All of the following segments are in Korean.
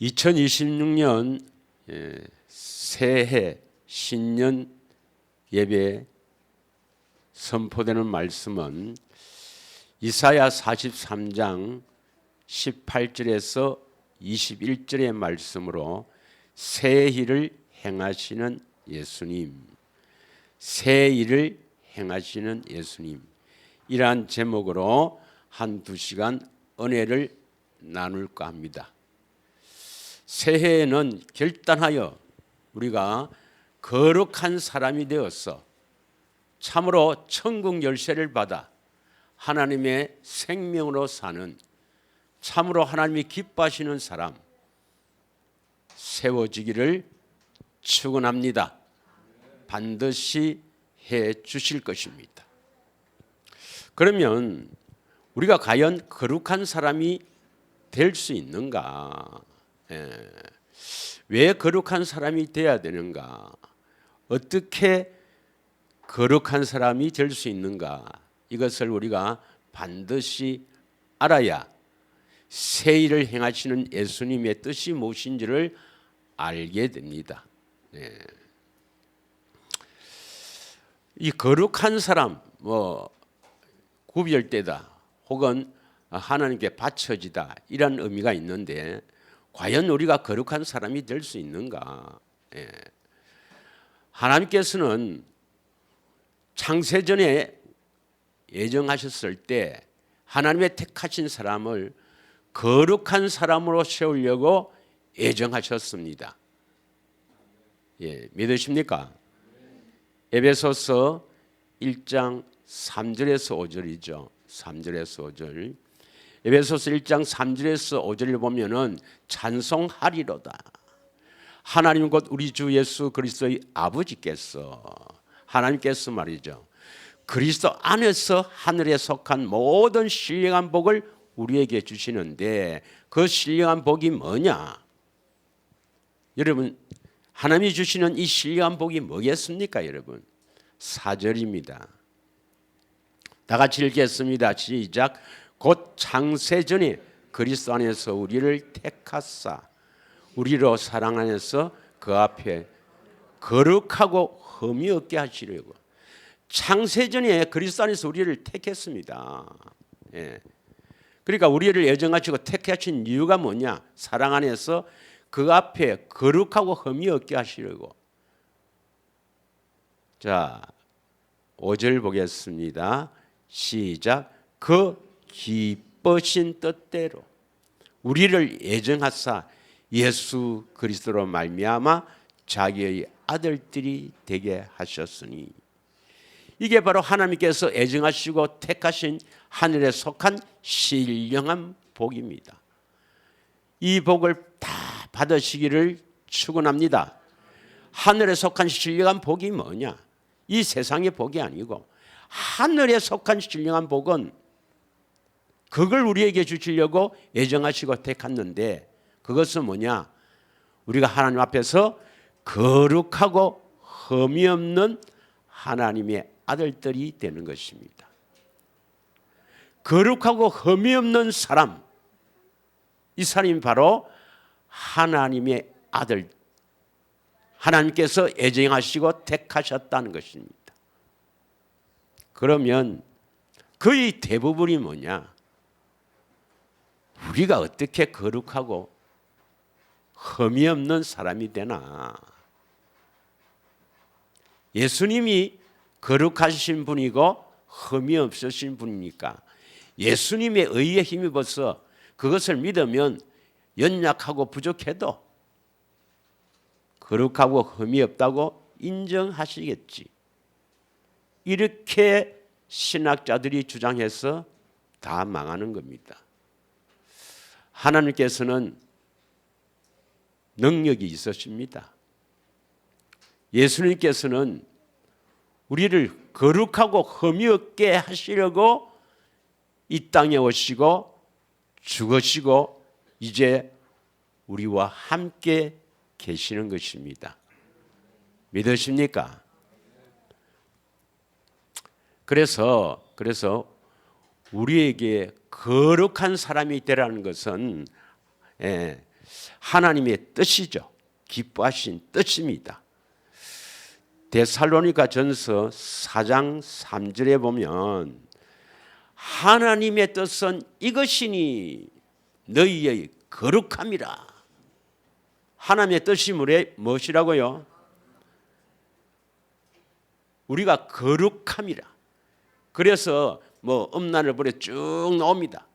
2026년 새해 신년 예배 선포되는 말씀은 이사야 43장 18절에서 21절의 말씀으로 새 일을 행하시는 예수님, 새 일을 행하시는 예수님, 이러한 제목으로 한두 시간 은혜를 나눌까 합니다. 새해에는 결단하여 우리가 거룩한 사람이 되어서 참으로 천국 열쇠를 받아 하나님의 생명으로 사는, 참으로 하나님이 기뻐하시는 사람 세워지기를 축원합니다. 반드시 해 주실 것입니다. 그러면 우리가 과연 거룩한 사람이 될 수 있는가? 왜 거룩한 사람이 되어야 되는가? 어떻게 거룩한 사람이 될 수 있는가? 이것을 우리가 반드시 알아야 새 일을 행하시는 예수님의 뜻이 무엇인지를 알게 됩니다. 이 거룩한 사람, 구별되다 혹은 하나님께 바쳐지다 이런 의미가 있는데 과연 우리가 거룩한 사람이 될 수 있는가? 하나님께서는 창세전에 예정하셨을 때 하나님의 택하신 사람을 거룩한 사람으로 세우려고 예정하셨습니다. 믿으십니까? 에베소서 1장 3절에서 5절이죠. 3절에서 5절. 에베소서 1장 3절에서 5절을 보면은 찬송하리로다. 하나님 곧 우리 주 예수 그리스도의 아버지께서, 하나님께서 말이죠, 그리스도 안에서 하늘에 속한 모든 신령한 복을 우리에게 주시는데 그 신령한 복이 뭐냐? 여러분, 하나님이 주시는 이 신령한 복이 뭐겠습니까? 여러분, 4절입니다. 다 같이 읽겠습니다. 시작. 곧 창세전에 그리스도 안에서 우리를 택하사 우리로 사랑 안에서 그 앞에 거룩하고 흠이 없게 하시려고. 창세전에 그리스도 안에서 우리를 택했습니다. 그러니까 우리를 예정하시고 택하신 이유가 뭐냐? 사랑 안에서 그 앞에 거룩하고 흠이 없게 하시려고. 자, 5절 보겠습니다. 시작. 그 기쁘신 뜻대로 우리를 예정하사 예수 그리스도로 말미암아 자기의 아들들이 되게 하셨으니. 이게 바로 하나님께서 예정하시고 택하신 하늘에 속한 신령한 복입니다. 이 복을 다 받으시기를 축원합니다. 하늘에 속한 신령한 복이 뭐냐? 이 세상의 복이 아니고 하늘에 속한 신령한 복은 그걸 우리에게 주시려고 예정하시고 택했는데 그것은 뭐냐? 우리가 하나님 앞에서 거룩하고 흠이 없는 하나님의 아들들이 되는 것입니다. 거룩하고 흠이 없는 사람, 이 사람이 바로 하나님의 아들, 하나님께서 예정하시고 택하셨다는 것입니다. 그러면 거의 대부분이 뭐냐? 우리가 어떻게 거룩하고 흠이 없는 사람이 되나? 예수님이 거룩하신 분이고 흠이 없으신 분이니까 예수님의 의에 힘입어서 그것을 믿으면 연약하고 부족해도 거룩하고 흠이 없다고 인정하시겠지. 이렇게 신학자들이 주장해서 다 망하는 겁니다. 하나님께서는 능력이 있으십니다. 예수님께서는 우리를 거룩하고 흠이 없게 하시려고 이 땅에 오시고 죽으시고 이제 우리와 함께 계시는 것입니다. 믿으십니까? 그래서 우리에게 거룩한 사람이 되라는 것은 하나님의 뜻이죠. 기뻐하신 뜻입니다. 데살로니가 전서 4장 3절에 보면 하나님의 뜻은 이것이니 너희의 거룩함이라. 하나님의 뜻이 무엇이라고요? 우리가 거룩함이라. 그래서 뭐 음란을 버려 쭉 나옵니다.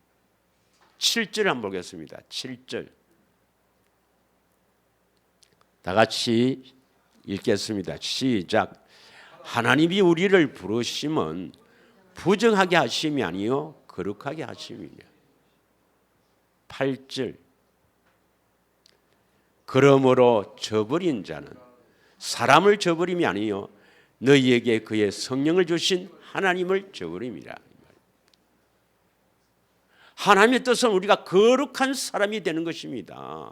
7절 한번 보겠습니다. 7절 다 같이 읽겠습니다. 시작. 하나님이 우리를 부르심은 부정하게 하심이 아니요 거룩하게 하심이냐. 8절 그러므로 저버린 자는 사람을 저버림이 아니요 너희에게 그의 성령을 주신 하나님을 저버림이라. 하나님의 뜻은 우리가 거룩한 사람이 되는 것입니다.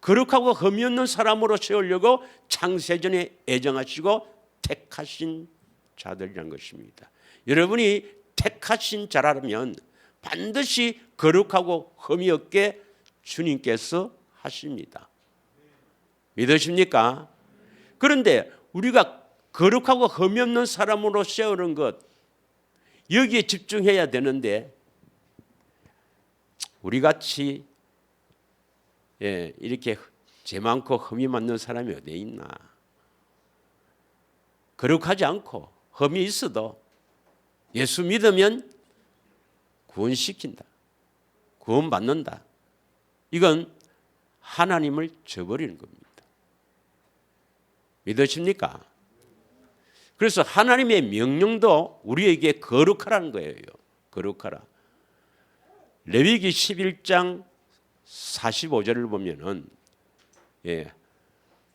거룩하고 흠이 없는 사람으로 세우려고 창세전에 애정하시고 택하신 자들이라는 것입니다. 여러분이 택하신 자라면 반드시 거룩하고 흠이 없게 주님께서 하십니다. 믿으십니까? 그런데 우리가 거룩하고 흠이 없는 사람으로 세우는 것, 여기에 집중해야 되는데 우리같이 이렇게 죄 많고 흠이 많는 사람이 어디 있나? 거룩하지 않고 흠이 있어도 예수 믿으면 구원시킨다. 구원받는다. 이건 하나님을 저버리는 겁니다. 믿으십니까? 그래서 하나님의 명령도 우리에게 거룩하라는 거예요. 거룩하라. 레위기 11장 45절을 보면은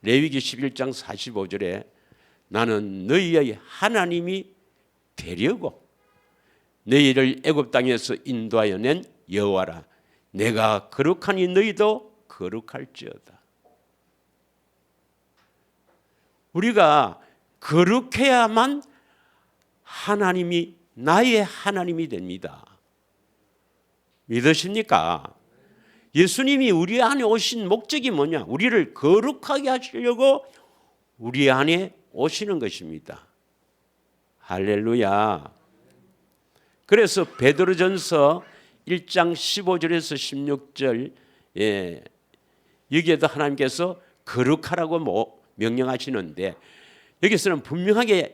레위기 11장 45절에 나는 너희의 하나님이 되려고 너희를 애굽 땅에서 인도하여 낸 여호와라. 내가 거룩하니 너희도 거룩할지어다. 우리가 거룩해야만 하나님이 나의 하나님이 됩니다. 믿으십니까? 예수님이 우리 안에 오신 목적이 뭐냐? 우리를 거룩하게 하시려고 우리 안에 오시는 것입니다. 할렐루야. 그래서 베드로전서 1장 15절에서 16절 여기에도 하나님께서 거룩하라고 명령하시는데 여기서는 분명하게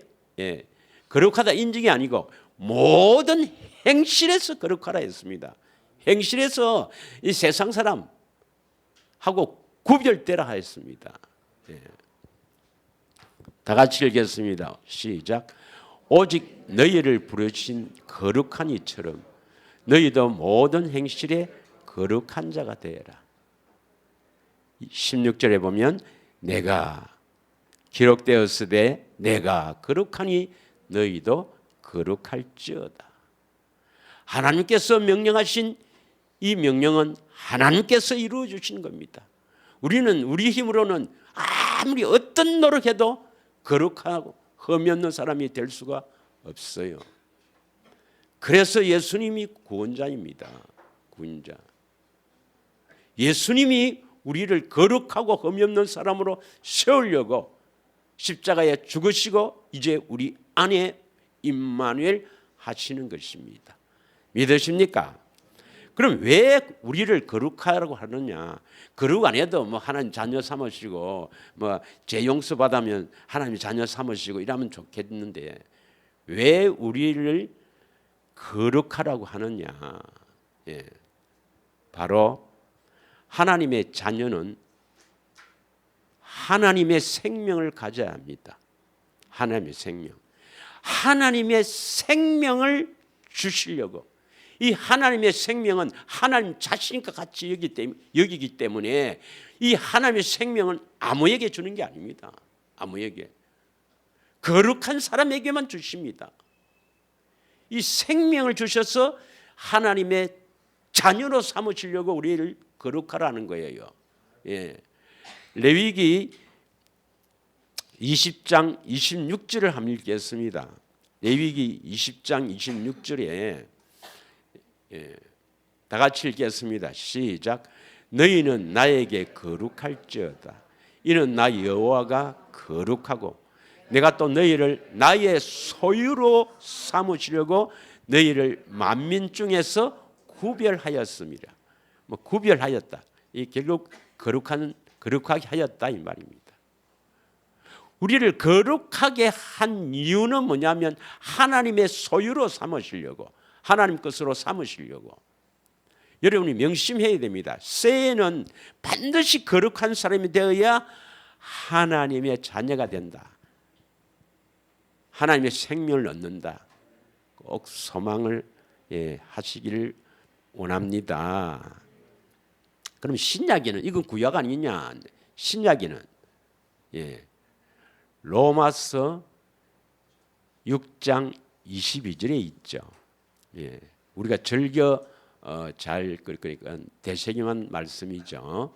거룩하다 인증이 아니고 모든 행실에서 거룩하라 했습니다. 행실에서 이 세상 사람하고 구별되라 했습니다. 다 같이 읽겠습니다. 시작. 오직 너희를 부르신 거룩한 이처럼 너희도 모든 행실에 거룩한 자가 되어라. 16절에 보면 내가 기록되었으되 내가 거룩하니 너희도 거룩할지어다. 하나님께서 명령하신 이 명령은 하나님께서 이루어 주신 겁니다. 우리는 우리 힘으로는 아무리 어떤 노력해도 거룩하고 흠이 없는 사람이 될 수가 없어요. 그래서 예수님이 구원자입니다. 구원자. 예수님이 우리를 거룩하고 흠이 없는 사람으로 세우려고 십자가에 죽으시고 이제 우리 안에 임마누엘 하시는 것입니다. 믿으십니까? 그럼 왜 우리를 거룩하라고 하느냐? 거룩 안 해도 뭐 하나님 자녀 삼으시고 뭐 죄 용서 받으면 하나님 자녀 삼으시고 이러면 좋겠는데 왜 우리를 거룩하라고 하느냐? 바로 하나님의 자녀는 하나님의 생명을 가져야 합니다. 하나님의 생명. 하나님의 생명을 주시려고. 이 하나님의 생명은 하나님 자신과 같이 여기기 때문에 이 하나님의 생명은 아무에게 주는 게 아닙니다. 아무에게. 거룩한 사람에게만 주십니다. 이 생명을 주셔서 하나님의 자녀로 삼으시려고 우리를 거룩하라는 거예요. 레위기 20장 26절을 한번 읽겠습니다. 레위기 20장 26절에 다 같이 읽겠습니다. 시작. 너희는 나에게 거룩할지어다. 이는 나 여호와가 거룩하고 내가 또 너희를 나의 소유로 삼으시려고 너희를 만민 중에서 구별하였습니다. 뭐 구별하였다. 이 결국 거룩하게 하였다 이 말입니다. 우리를 거룩하게 한 이유는 뭐냐면 하나님의 소유로 삼으시려고, 하나님 것으로 삼으시려고. 여러분이 명심해야 됩니다. 새해는 반드시 거룩한 사람이 되어야 하나님의 자녀가 된다. 하나님의 생명을 얻는다. 꼭 소망을 하시기를 원합니다. 그럼 신약에는 이건 구약 아니냐? 신약에는 로마서 6장 22절에 있죠. 우리가 즐겨 잘 그러니까 되새김한 말씀이죠.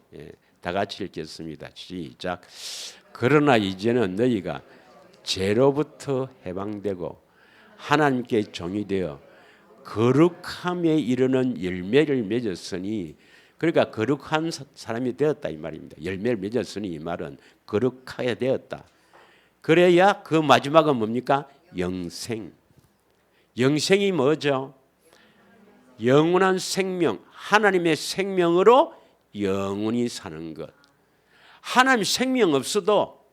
다 같이 읽겠습니다. 시작. 그러나 이제는 너희가 죄로부터 해방되고 하나님께 종이 되어 거룩함에 이르는 열매를 맺었으니, 그러니까 거룩한 사람이 되었다 이 말입니다. 열매를 맺었으니 이 말은 거룩하게 되었다. 그래야 그 마지막은 뭡니까? 영생. 영생이 뭐죠? 영원한 생명, 하나님의 생명으로 영원히 사는 것. 하나님 생명 없어도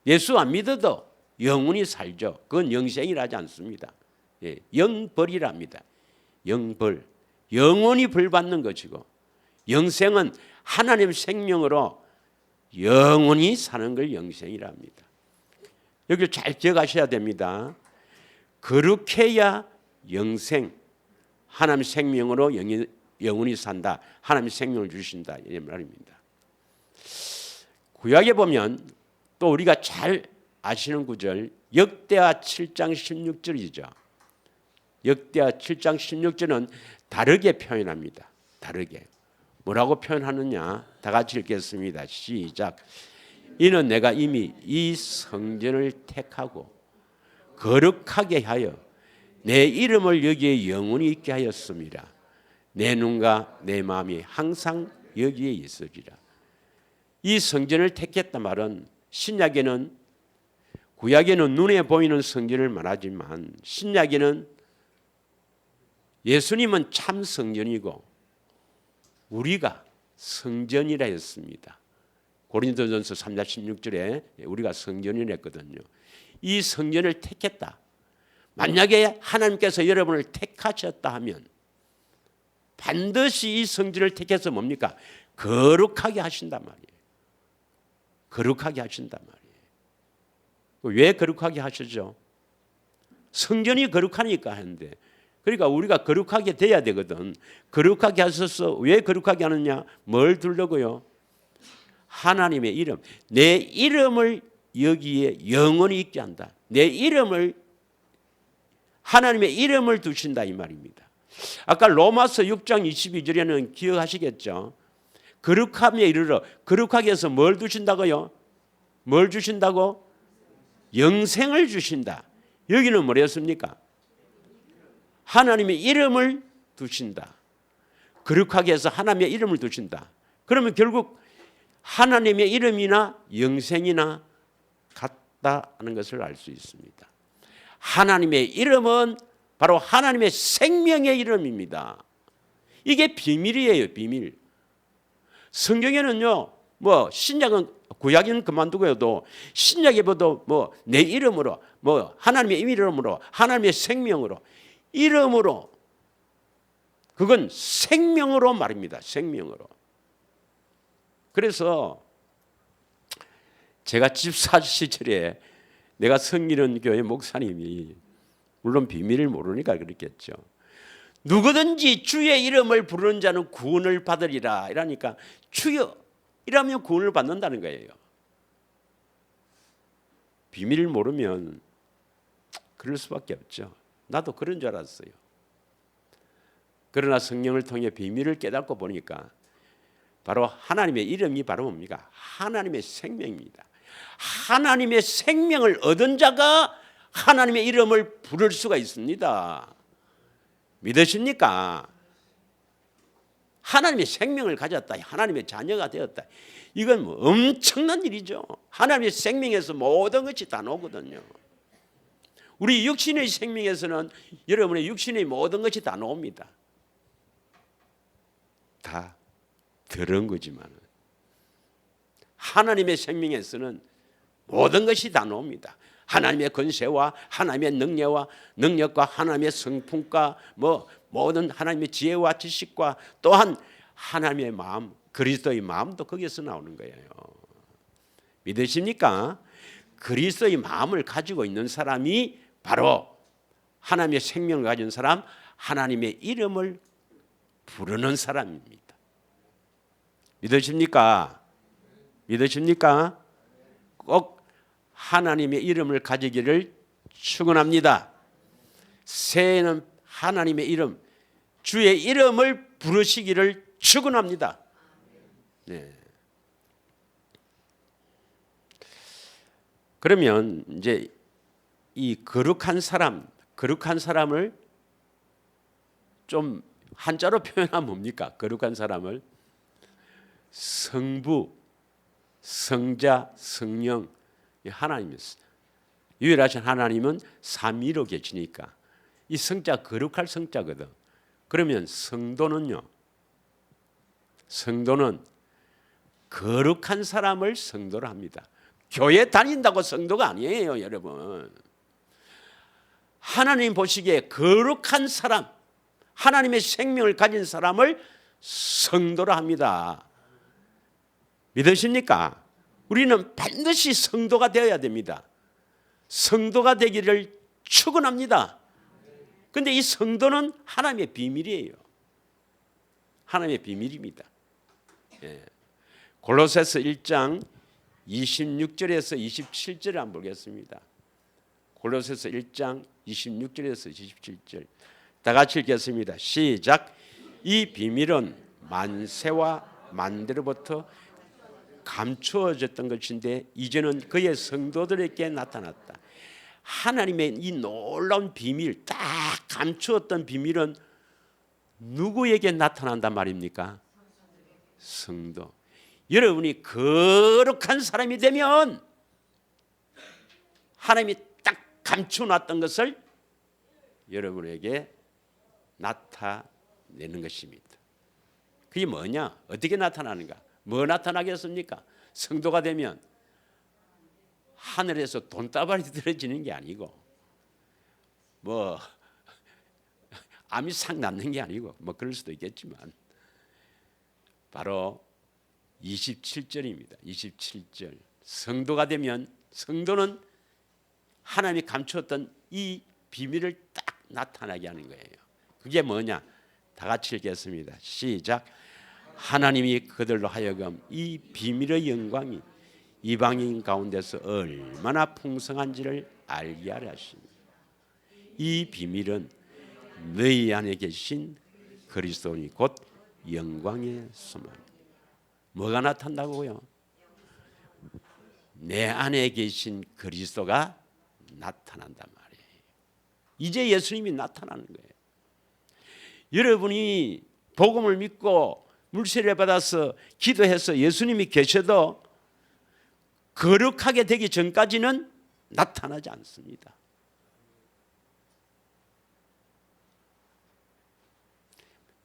예수 안 믿어도 영원히 살죠. 그건 영생이라지 않습니다. 영벌이랍니다. 영벌, 영원히 벌 받는 것이고, 영생은 하나님 생명으로 영원히 사는 걸 영생이랍니다. 여기 잘 기억하셔야 됩니다. 거룩해야 영생, 하나님 생명으로 영원히 산다. 하나님 생명을 주신다 이 말입니다. 구약에 보면 또 우리가 잘 아시는 구절 역대하 7장 16절이죠. 역대하 7장 16절은 다르게 표현합니다. 다르게. 뭐라고 표현하느냐? 다 같이 읽겠습니다. 시작. 이는 내가 이미 이 성전을 택하고 거룩하게 하여 내 이름을 여기에 영원히 있게 하였습니다. 내 눈과 내 마음이 항상 여기에 있으리라. 이 성전을 택했단 말은 신약에는, 구약에는 눈에 보이는 성전을 말하지만 신약에는 예수님은 참 성전이고 우리가 성전이라 했습니다. 고린도전서 3장 16절에 우리가 성전이라 했거든요. 이 성전을 택했다. 만약에 하나님께서 여러분을 택하셨다 하면 반드시 이 성전을 택해서 뭡니까? 거룩하게 하신단 말이에요. 거룩하게 하신단 말이에요. 왜 거룩하게 하시죠? 성전이 거룩하니까 하는데, 그러니까 우리가 거룩하게 돼야 되거든. 거룩하게 하셔서 왜 거룩하게 하느냐? 뭘 두려고요? 하나님의 이름, 내 이름을 여기에 영원히 있게 한다. 내 이름을, 하나님의 이름을 두신다 이 말입니다. 아까 로마서 6장 22절에는 기억하시겠죠? 거룩함에 이르러, 거룩하게 해서 뭘 두신다고요? 뭘 주신다고? 영생을 주신다. 여기는 뭐랬습니까? 하나님의 이름을 두신다. 거룩하게 해서 하나님의 이름을 두신다. 그러면 결국 하나님의 이름이나 영생이나 같다는 것을 알 수 있습니다. 하나님의 이름은 바로 하나님의 생명의 이름입니다. 이게 비밀이에요, 비밀. 성경에는요, 뭐 신약은, 구약은 그만두고도 신약에 봐도 뭐 내 이름으로, 뭐 하나님의 이름으로, 하나님의 생명으로, 이름으로, 그건 생명으로 말입니다. 생명으로. 그래서 제가 집사 시절에 내가 섬기는 교회 목사님이, 물론 비밀을 모르니까 그랬겠죠. 누구든지 주의 이름을 부르는 자는 구원을 받으리라 이러니까 주여 이러면 구원을 받는다는 거예요. 비밀을 모르면 그럴 수밖에 없죠. 나도 그런 줄 알았어요. 그러나 성령을 통해 비밀을 깨닫고 보니까 바로 하나님의 이름이 바로 뭡니까? 하나님의 생명입니다. 하나님의 생명을 얻은 자가 하나님의 이름을 부를 수가 있습니다. 믿으십니까? 하나님의 생명을 가졌다. 하나님의 자녀가 되었다. 이건 뭐 엄청난 일이죠. 하나님의 생명에서 모든 것이 다 나오거든요. 우리 육신의 생명에서는 여러분의 육신의 모든 것이 다 나옵니다. 다 들은 거지만 하나님의 생명에서는 모든 것이 다 나옵니다. 하나님의 권세와 하나님의 능력과 하나님의 성품과 모든 하나님의 지혜와 지식과 또한 하나님의 마음, 그리스도의 마음도 거기에서 나오는 거예요. 믿으십니까? 그리스도의 마음을 가지고 있는 사람이 바로 하나님의 생명을 가진 사람, 하나님의 이름을 부르는 사람입니다. 믿으십니까? 믿으십니까? 꼭 하나님의 이름을 가지기를 축원합니다. 새해에는 하나님의 이름, 주의 이름을 부르시기를 축원합니다. 네. 그러면 이제 이 거룩한 사람을 좀 한자로 표현하면 뭡니까? 거룩한 사람을 성부, 성자, 성령, 하나님이었어요. 유일하신 하나님은 삼위로 계시니까 이 성자 거룩할 성자거든. 그러면 성도는요, 성도는 거룩한 사람을 성도로 합니다. 교회 다닌다고 성도가 아니에요, 여러분. 하나님 보시기에 거룩한 사람, 하나님의 생명을 가진 사람을 성도로 합니다. 믿으십니까? 우리는 반드시 성도가 되어야 됩니다. 성도가 되기를 축원합니다. 그런데 이 성도는 하나님의 비밀이에요. 하나님의 비밀입니다. 예. 골로새서 1장 26절에서 27절을 한번 보겠습니다. 골로새서 1장 26절에서 27절 다 같이 읽겠습니다. 시작. 이 비밀은 만세와 만대로부터 감추어졌던 것인데 이제는 그의 성도들에게 나타났다. 하나님의 이 놀라운 비밀, 딱 감추었던 비밀은 누구에게 나타난단 말입니까? 성도. 여러분이 거룩한 사람이 되면 하나님이 딱 감춰놨던 것을 여러분에게 나타내는 것입니다. 그게 뭐냐? 어떻게 나타나는가? 뭐 나타나겠습니까? 성도가 되면 하늘에서 돈다발이 떨어지는 게 아니고 암이 싹 낫는 게 아니고 그럴 수도 있겠지만 바로 27절입니다. 27절. 성도가 되면 성도는 하나님이 감추었던 이 비밀을 딱 나타나게 하는 거예요. 그게 뭐냐? 다 같이 읽겠습니다. 시작. 하나님이 그들로 하여금 이 비밀의 영광이 이방인 가운데서 얼마나 풍성한지를 알게 하려 하십니다. 이 비밀은 너희 안에 계신 그리스도니 곧 영광의 소망. 뭐가 나타난다고요? 내 안에 계신 그리스도가 나타난단 말이에요. 이제 예수님이 나타나는 거예요. 여러분이 복음을 믿고 물세례 받아서 기도해서 예수님이 계셔도 거룩하게 되기 전까지는 나타나지 않습니다.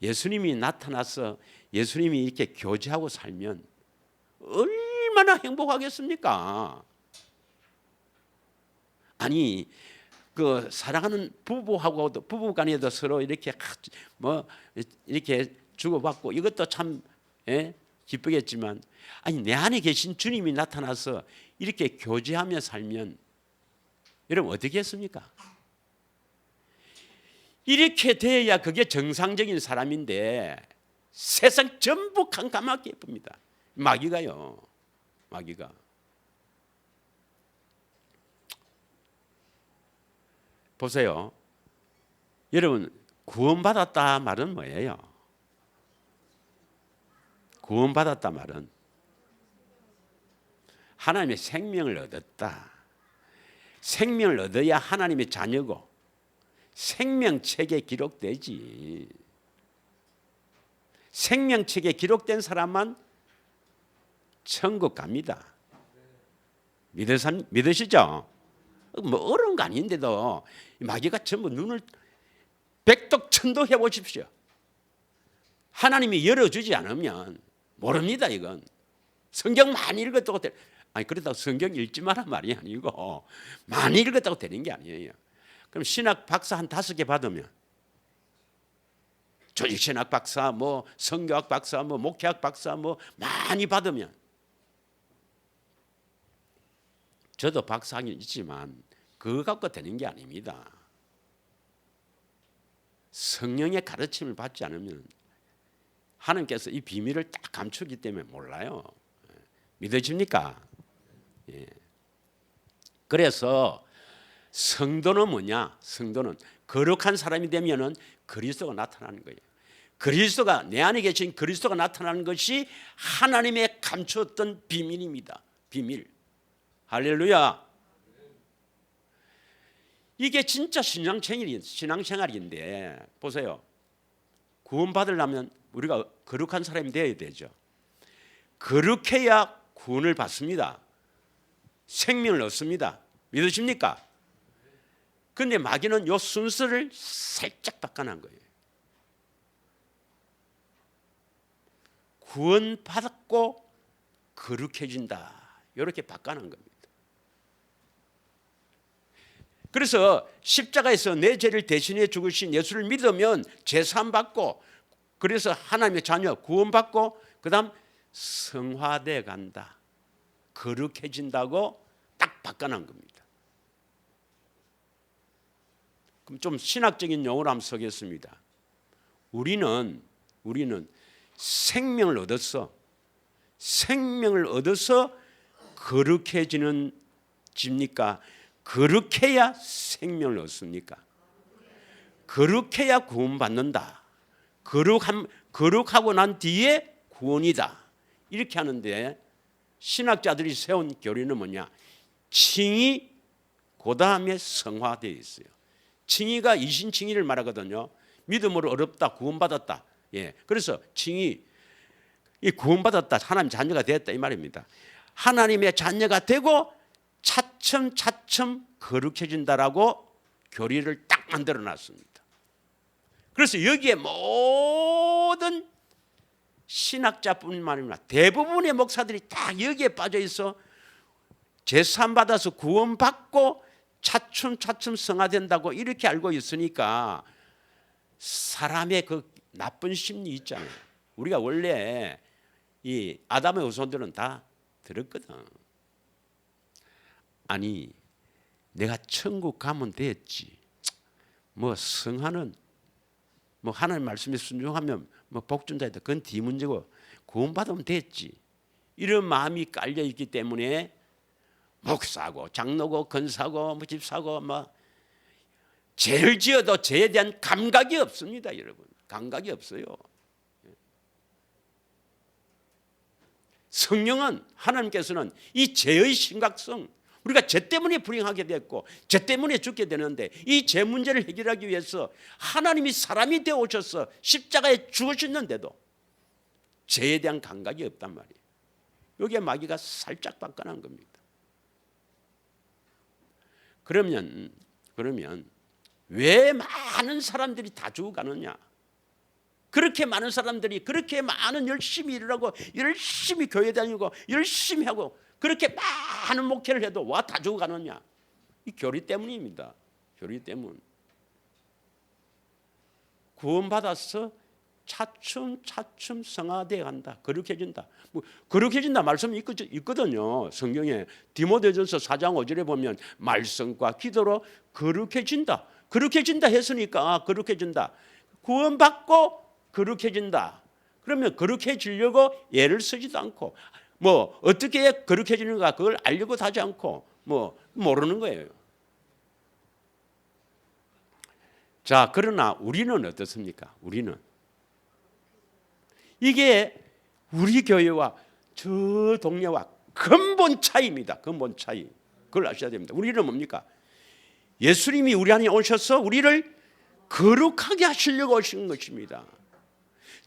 예수님이 나타나서 예수님이 이렇게 교제하고 살면 얼마나 행복하겠습니까? 아니 사랑하는 부부하고도 부부간에도 서로 이렇게 이렇게 주고받고 이것도 참 기쁘겠지만 아니 내 안에 계신 주님이 나타나서 이렇게 교제하며 살면 여러분 어떻게 했습니까? 이렇게 돼야 그게 정상적인 사람인데 세상 전부 깜깜하게 예쁩니다. 마귀가요. 마귀가. 보세요. 여러분 구원받았다 말은 뭐예요? 구원받았다 말은 하나님의 생명을 얻었다. 생명을 얻어야 하나님의 자녀고 생명책에 기록되지. 생명책에 기록된 사람만 천국 갑니다. 믿으시죠? 뭐 어려운 거 아닌데도 마귀가 전부 눈을 백독천독 해보십시오. 하나님이 열어주지 않으면 모릅니다. 이건 성경 많이 읽었다고 아니 그렇다고 성경 읽지 마란 말이 아니고 많이 읽었다고 되는 게 아니에요. 그럼 신학 박사 한 5개 받으면 조직신학 박사, 뭐 성교학 박사, 뭐 목회학 박사 뭐 많이 받으면 저도 박사학위 있지만 그거 갖고 되는 게 아닙니다. 성령의 가르침을 받지 않으면 하나님께서 이 비밀을 딱 감추기 때문에 몰라요. 믿어집니까? 예. 그래서 성도는 뭐냐? 성도는 거룩한 사람이 되면은 그리스도가 나타나는 거예요. 그리스도가 내 안에 계신 그리스도가 나타나는 것이 하나님의 감추었던 비밀입니다. 비밀. 할렐루야. 이게 진짜 신앙생활인데 보세요. 구원받으려면 우리가 거룩한 사람이 되어야 되죠. 거룩해야 구원을 받습니다. 생명을 얻습니다. 믿으십니까? 그런데 마귀는 이 순서를 살짝 바꿔놓은 거예요. 구원받았고 거룩해진다. 이렇게 바꿔놓은 겁니다. 그래서 십자가에서 내 죄를 대신해 죽으신 예수를 믿으면 제사함 받고 그래서 하나님의 자녀 구원받고 그 다음 성화돼 간다. 거룩해진다고 딱 바꿔놓은 겁니다. 그럼 좀 신학적인 용어로 한번 쓰겠습니다. 우리는 생명을 얻었어. 생명을 얻어서 거룩해지는 집니까? 거룩해야 생명을 얻습니까? 거룩해야 구원받는다. 거룩하고 난 뒤에 구원이다. 이렇게 하는데 신학자들이 세운 교리는 뭐냐? 칭의 그 다음에 성화되어 있어요. 칭의가 이신칭의를 말하거든요. 믿음으로 어렵다, 구원받았다. 예, 그래서 칭의, 이 구원받았다, 하나님 자녀가 되었다 이 말입니다. 하나님의 자녀가 되고 차츰 거룩해진다라고 교리를 딱 만들어놨습니다. 그래서 여기에 모든 신학자뿐만 아니라 대부분의 목사들이 딱 여기에 빠져 있어 제사함 받아서 구원받고 차츰 성화된다고 이렇게 알고 있으니까 사람의 그 나쁜 심리 있잖아요. 우리가 원래 이 아담의 후손들은 다 들었거든. 아니 내가 천국 가면 됐지. 뭐 성화는 뭐 하나님 말씀에 순종하면 뭐 복준자이다. 그건 뒤 문제고 구원받으면 됐지. 이런 마음이 깔려 있기 때문에 목사고 장로고 권사고 뭐 집사고 뭐 죄를 지어도 죄에 대한 감각이 없습니다, 여러분. 감각이 없어요. 성령은 하나님께서는 이 죄의 심각성, 우리가 죄 때문에 불행하게 됐고 죄 때문에 죽게 되는데 이 죄 문제를 해결하기 위해서 하나님이 사람이 되어 오셔서 십자가에 죽으셨는데도 죄에 대한 감각이 없단 말이에요. 여기에 마귀가 살짝 바꿔놓은 겁니다. 그러면 왜 많은 사람들이 다 죽어가느냐? 그렇게 많은 사람들이 그렇게 많은 열심히 일하고 열심히 교회 다니고 열심히 하고 그렇게 많은 목회를 해도 와 다 죽어가느냐? 이 교리 때문입니다. 교리 때문. 구원받아서 차츰 성화되어 간다. 거룩해진다. 뭐 거룩해진다 말씀이 있거든요. 성경에 디모데전서 4장 5절에 보면 말씀과 기도로 거룩해진다. 거룩해진다 했으니까 거룩해진다. 구원받고 거룩해진다. 그러면 거룩해지려고 애를 쓰지도 않고 뭐 어떻게 거룩해지는가 그걸 알려고도 하지 않고 뭐 모르는 거예요. 자, 그러나 우리는 어떻습니까? 우리는 이게 우리 교회와 저 동네와 근본 차이입니다. 근본 차이. 그걸 아셔야 됩니다. 우리는 뭡니까? 예수님이 우리 안에 오셔서 우리를 거룩하게 하시려고 오신 것입니다.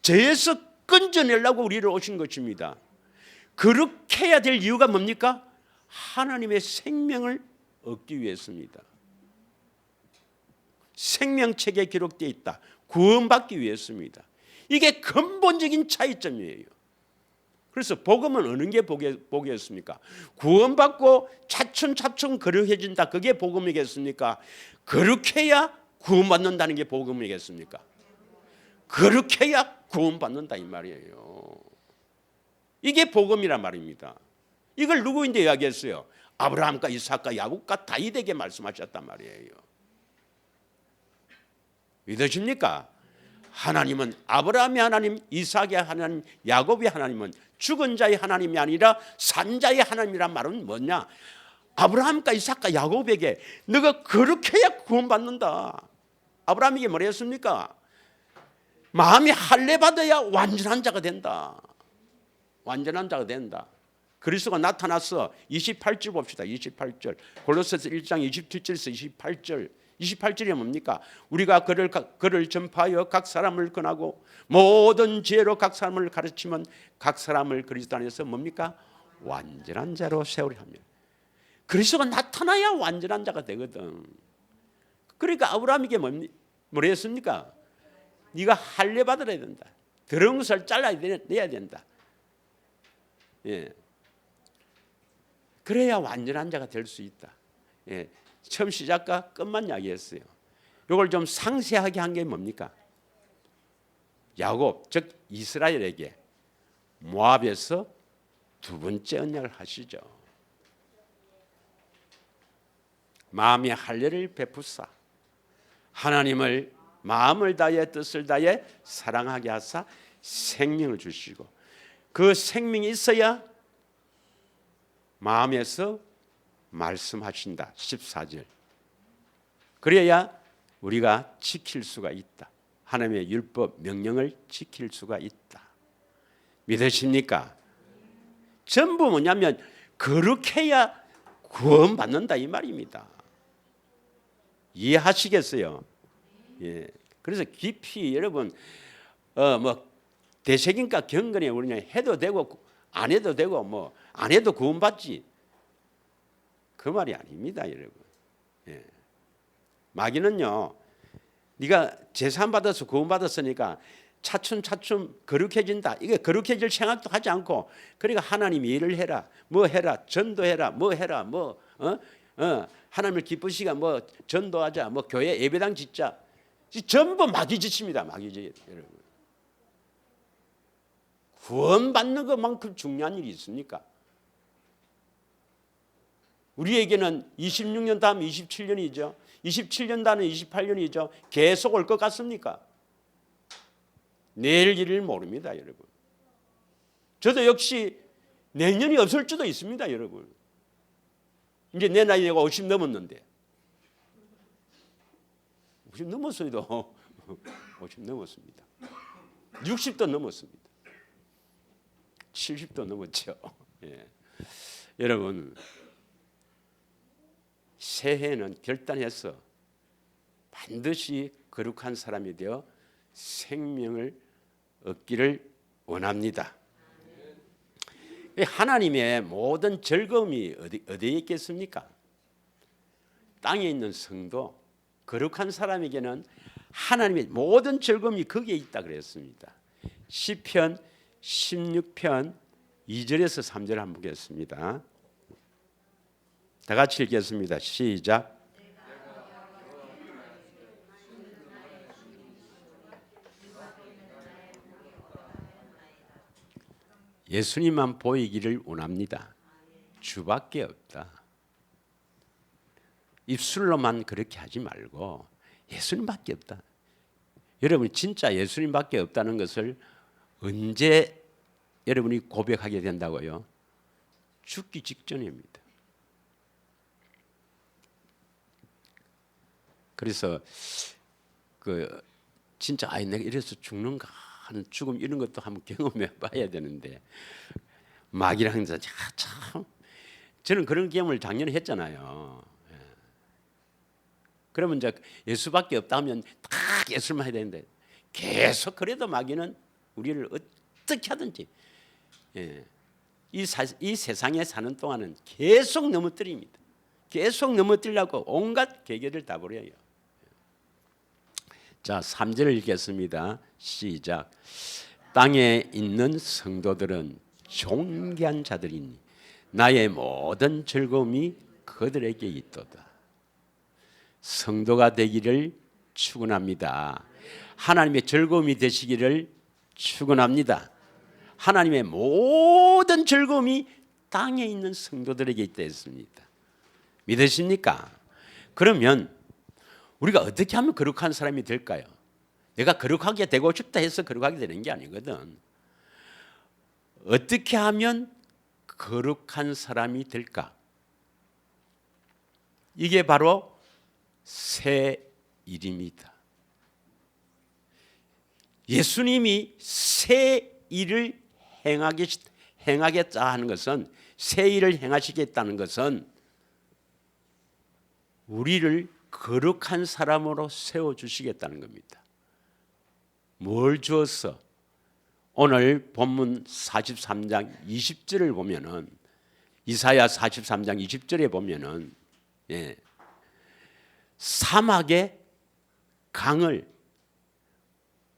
죄에서 건져내려고 우리를 오신 것입니다. 그렇게 해야 될 이유가 뭡니까? 하나님의 생명을 얻기 위해서입니다. 생명책에 기록되어 있다. 구원받기 위해서입니다. 이게 근본적인 차이점이에요. 그래서 복음은 어느 게 복이겠습니까? 구원받고 차츰차츰 거룩해진다. 그게 복음이겠습니까? 거룩해야 구원받는다는 게 복음이겠습니까? 거룩해야 구원받는다 이 말이에요. 이게 복음이란 말입니다. 이걸 누구인데 이야기했어요? 아브라함과 이삭과 야곱과 다윗에게 말씀하셨단 말이에요. 믿으십니까? 하나님은 아브라함의 하나님, 이삭의 하나님, 야곱의 하나님은 죽은 자의 하나님이 아니라 산 자의 하나님이란 말은 뭐냐? 아브라함과 이삭과 야곱에게 너가 그렇게 해야 구원받는다. 아브라함에게 뭐라 했습니까? 마음이 할례받아야 완전한 자가 된다. 완전한 자가 된다. 그리스도가 나타나서 28절 봅시다. 28절 골로새서 1장 27절에서 28절 28절이 뭡니까? 우리가 그를 전파하여 각 사람을 권하고 모든 지혜로 각 사람을 가르치면 각 사람을 그리스도 안에서 뭡니까? 완전한 자로 세우려 하며. 그리스도가 나타나야 완전한 자가 되거든. 그러니까 아브라함에게 뭐라 했습니까? 네가 할례 받아야 된다. 더러운 것을 잘라내야 된다. 예. 그래야 완전한 자가 될 수 있다. 예. 처음 시작과 끝만 이야기했어요. 이걸 좀 상세하게 한 게 뭡니까? 야곱 즉 이스라엘에게 모압에서 두 번째 언약을 하시죠. 마음의 할례를 베푸사 하나님을 마음을 다해 뜻을 다해 사랑하게 하사 생명을 주시고 그 생명이 있어야 마음에서 말씀하신다. 14절. 그래야 우리가 지킬 수가 있다. 하나님의 율법 명령을 지킬 수가 있다. 믿으십니까? 전부 뭐냐면 그렇게 해야 구원받는다 이 말입니다. 이해하시겠어요? 예. 그래서 깊이 여러분 대책인가 경건에 우리는 해도 되고 안 해도 되고 뭐 안 해도 구원받지. 그 말이 아닙니다, 여러분. 예. 마귀는요, 네가 제사 받아서 구원 받았으니까 차츰차츰 거룩해진다. 이게 거룩해질 생각도 하지 않고, 그러니까 하나님 일을 해라, 뭐 해라, 전도해라, 뭐 해라, 하나님을 기쁘시가 뭐 전도하자, 뭐 교회 예배당 짓자. 전부 마귀 짓입니다, 마귀 짓, 여러분. 구원받는 것만큼 중요한 일이 있습니까? 우리에게는 26년 다음 27년이죠. 27년 다음은 28년이죠. 계속 올 것 같습니까? 내일 일을 모릅니다, 여러분. 저도 역시 내년이 없을지도 있습니다, 여러분. 이제 내 나이가 50 넘었는데 50 넘었어도 50 넘었습니다. 60도 넘었습니다. 70도 넘었죠. 예. 여러분 새해는 결단해서 반드시 거룩한 사람이 되어 생명을 얻기를 원합니다. 하나님의 모든 즐거움이 어디에 있겠습니까? 땅에 있는 성도, 거룩한 사람에게는 하나님의 모든 즐거움이 거기에 있다 그랬습니다. 시편 16편 2절에서 3절 한번 보겠습니다. 다 같이 읽겠습니다. 시작. 예수님만 보이기를 원합니다. 주밖에 없다. 입술로만 그렇게 하지 말고 예수님밖에 없다. 여러분이 진짜 예수님밖에 없다는 것을 언제 여러분이 고백하게 된다고요? 죽기 직전입니다. 그래서 진짜 내가 이래서 죽는가 하는 죽음 이런 것도 한번 경험해 봐야 되는데 마귀랑 참 저는 그런 경험을 작년에 했잖아요. 그러면 이제 예수밖에 없다 하면 다 예술만 해야 되는데 계속 그래도 마귀는 우리를 어떻게 하든지 이 세상에 사는 동안은 계속 넘어뜨립니다. 계속 넘어뜨리려고 온갖 계계를 다 부려요. 자, 3절을 읽겠습니다. 시작. 땅에 있는 성도들은 존귀한 자들이니 나의 모든 즐거움이 그들에게 있도다. 성도가 되기를 축원합니다. 하나님의 즐거움이 되시기를 축원합니다. 하나님의 모든 즐거움이 땅에 있는 성도들에게 있다 했습니다. 믿으십니까? 그러면 우리가 어떻게 하면 거룩한 사람이 될까요? 내가 거룩하게 되고 싶다 해서 거룩하게 되는 게 아니거든. 어떻게 하면 거룩한 사람이 될까? 이게 바로 새 일입니다. 예수님이 새 일을 행하겠다 하는 것은, 새 일을 행하시겠다는 것은 우리를 거룩한 사람으로 세워주시겠다는 겁니다. 뭘 주어서? 오늘 본문 43장 20절을 보면은, 이사야 43장 20절에 보면은 사막의 강을,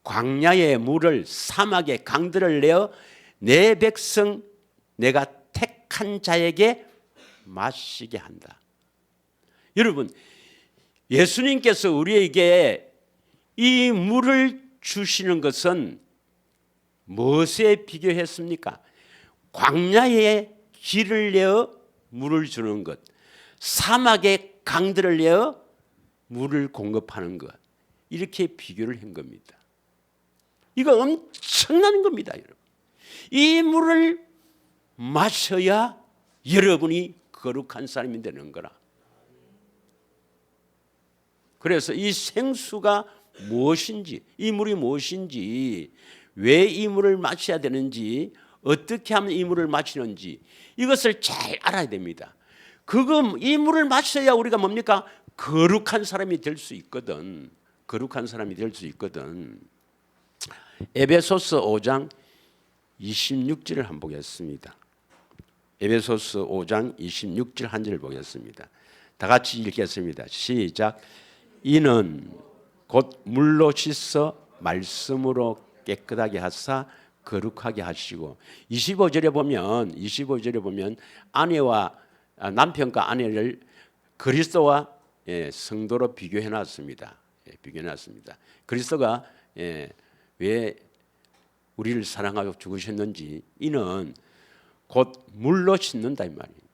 광야의 물을, 사막의 강들을 내어 내 백성 내가 택한 자에게 마시게 한다. 여러분, 예수님께서 우리에게 이 물을 주시는 것은 무엇에 비교했습니까? 광야에 길을 내어 물을 주는 것, 사막에 강들을 내어 물을 공급하는 것, 이렇게 비교를 한 겁니다. 이거 엄청난 겁니다, 여러분. 이 물을 마셔야 여러분이 거룩한 사람이 되는 거라. 그래서 이 생수가 무엇인지, 이 물이 무엇인지, 왜 이 물을 마셔야 되는지, 어떻게 하면 이 물을 마시는지, 이것을 잘 알아야 됩니다. 이 물을 마셔야 우리가 뭡니까? 거룩한 사람이 될 수 있거든. 거룩한 사람이 될 수 있거든. 에베소서 5장 26절을 한번 보겠습니다. 에베소서 5장 26절 한 절 보겠습니다. 다 같이 읽겠습니다. 시작. 이는 곧 물로 씻어 말씀으로 깨끗하게 하사 거룩하게 하시고, 25절에 보면 아내와 남편과 아내를 그리스도와 성도로 비교해 놨습니다. 비교해 놨습니다. 그리스도가 왜 우리를 사랑하고 죽으셨는지, 이는 곧 물로 씻는다 이 말이에요.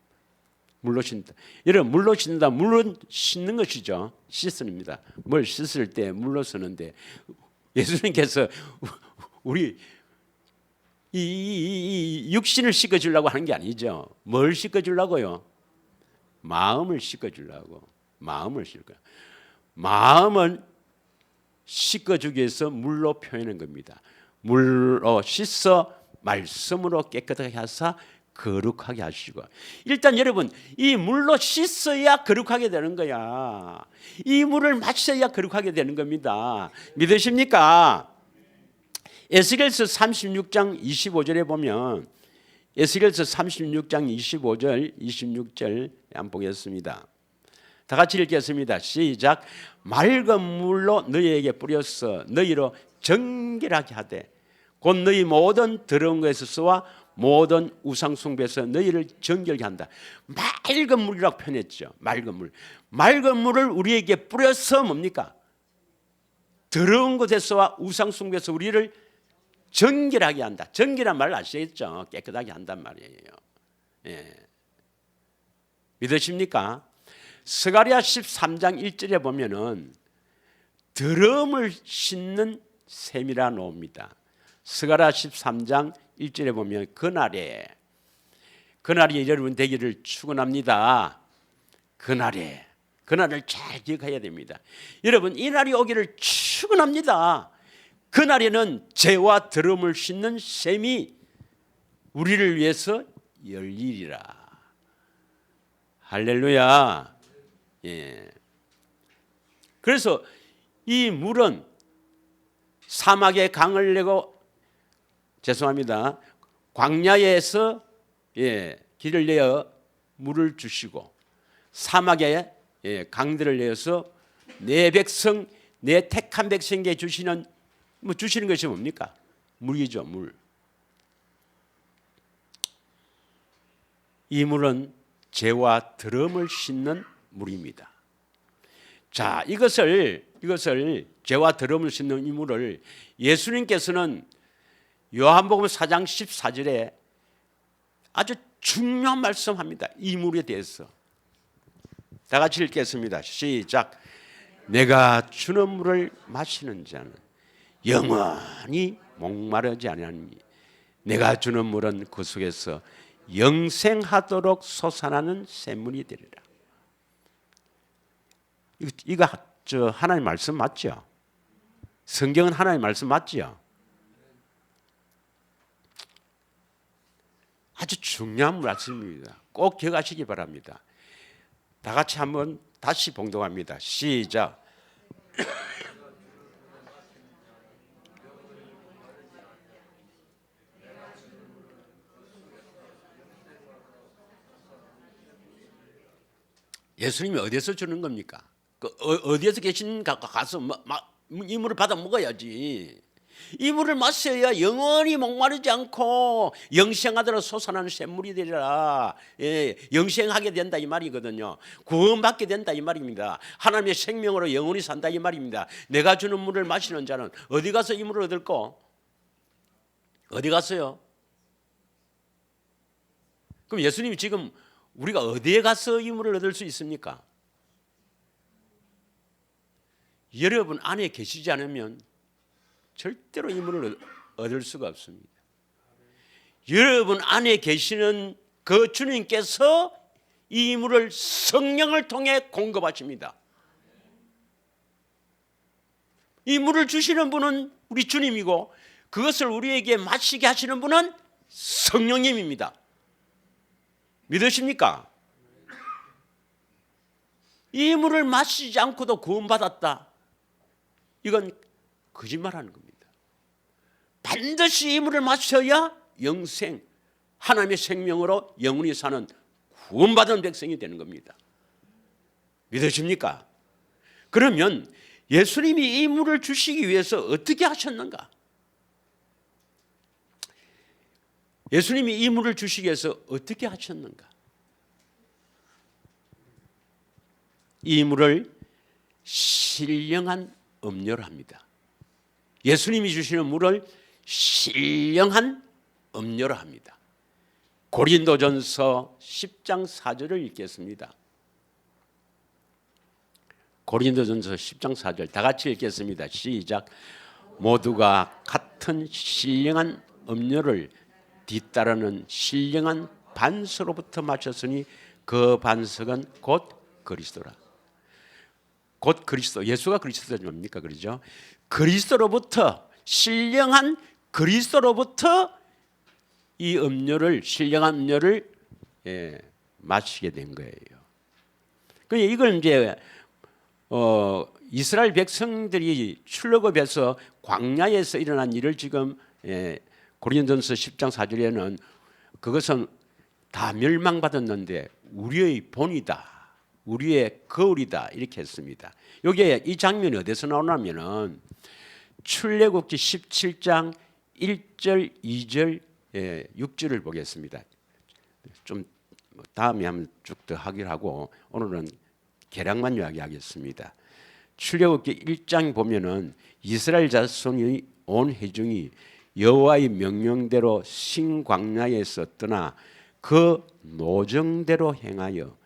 물로 씻는다. 여러분, 물로 씻는다. 물은 씻는 것이죠. 씻습니다. 뭘 씻을 때 물로 쓰는데, 예수님께서 우리 이 육신을 씻어주려고 하는 게 아니죠. 뭘 씻어주려고요? 마음을 씻어주려고. 마음을 씻을 마음을 씻어주기 위해서 물로 표현한 겁니다. 물로 씻어 말씀으로 깨끗하게 하사 거룩하게 하시고. 일단 여러분, 이 물로 씻어야 거룩하게 되는 거야. 이 물을 마셔야 거룩하게 되는 겁니다. 믿으십니까? 에스겔서 36장 25절에 보면, 에스겔서 36장 25절 26절 한번 보겠습니다. 다 같이 읽겠습니다. 시작. 맑은 물로 너희에게 뿌려서 너희로 정결하게 하되, 곧 너희 모든 더러운 것에서와 모든 우상 숭배에서 너희를 정결하게 한다. 맑은 물이라고 표현했죠. 맑은 물. 맑은 물을 우리에게 뿌려서 뭡니까? 더러운 것에서와 우상 숭배에서 우리를 정결하게 한다. 정결한 말 아시겠죠? 깨끗하게 한단 말이에요. 믿으십니까? 스가랴 13장 1절에 보면은 더러움을 씻는 셈이라 나옵니다. 스가랴 13장 1절에 보면 그날이 여러분 되기를 축원합니다. 그날을 잘 기억해야 됩니다. 여러분, 이 날이 오기를 축원합니다. 그날에는 죄와 더러움을 씻는 셈이 우리를 위해서 열리리라. 할렐루야. 그래서 이 물은 사막에 강을 내고 죄송합니다. 광야에서 길을 내어 물을 주시고 사막에 강들을 내어서 내 백성, 내 택한 백성에게 주시는 주시는 것이 뭡니까? 물이죠, 물. 이 물은 죄와 더러움을 씻는 물입니다. 자, 이것을 죄와 더러움을 씻는 이 물을 예수님께서는 요한복음 4장 14절에 아주 중요한 말씀합니다. 이 물에 대해서. 다 같이 읽겠습니다. 시작. 내가 주는 물을 마시는 자는 영원히 목마르지 아니하니 내가 주는 물은 그 속에서 영생하도록 솟아나는 샘물이 되리라. 이거 하나님 말씀 맞죠? 성경은 하나님 말씀 맞죠? 아주 중요한 말씀입니다. 꼭 기억하시기 바랍니다. 다 같이 한번 다시 봉독합니다. 시작. 예수님이 어디서 주는 겁니까? 어디에서 계신가 가서 이 물을 받아 먹어야지. 이 물을 마셔야 영원히 목마르지 않고 영생하도록 솟아나는 샘물이 되리라. 영생하게 된다 이 말이거든요. 구원받게 된다 이 말입니다. 하나님의 생명으로 영원히 산다 이 말입니다. 내가 주는 물을 마시는 자는 어디 가서 이 물을 얻을까? 어디 갔어요? 그럼 예수님이 지금 우리가 어디에 가서 이 물을 얻을 수 있습니까? 여러분 안에 계시지 않으면 절대로 이 물을 얻을 수가 없습니다. 여러분 안에 계시는 그 주님께서 이 물을 성령을 통해 공급하십니다. 이 물을 주시는 분은 우리 주님이고 그것을 우리에게 마시게 하시는 분은 성령님입니다. 믿으십니까? 이 물을 마시지 않고도 구원받았다. 이건 거짓말하는 겁니다. 반드시 이 물을 마셔야 영생, 하나님의 생명으로 영원히 사는 구원받은 백성이 되는 겁니다. 믿으십니까? 그러면 예수님이 이 물을 주시기 위해서 어떻게 하셨는가? 예수님이 이 물을 주시기 위해서 어떻게 하셨는가? 이 물을 신령한 음료로 합니다. 예수님이 주시는 물을 신령한 음료로 합니다. 고린도전서 10장 4절을 읽겠습니다. 고린도전서 10장 4절 다 같이 읽겠습니다. 시작. 모두가 같은 신령한 음료를 뒤따르는 신령한 반석으로부터 마셨으니 그 반석은 곧 그리스도라. 곧 그리스도, 예수가 그리스도입니까? 그러죠? 그리스도로부터, 신령한 그리스도로부터 이 음료를, 신령한 음료를 마시게 된 거예요. 그러니까 이걸 이제 이스라엘 백성들이 출애굽에서 광야에서 일어난 일을 지금 고린도전서 10장 4절에는 그것은 다 멸망받았는데 우리의 본이다, 우리의 거울이다 이렇게 했습니다. 여기에 이 장면이 어디서 나오냐면은 출애굽기 17장 1절, 2절, 6절을 보겠습니다. 좀 다음에 한번 쭉 더 하기로 하고 오늘은 개략만 이야기하겠습니다. 출애굽기 1장 보면은 이스라엘 자손이 온 회중이 여호와의 명령대로 신광야에서 떠나 그 노정대로 행하여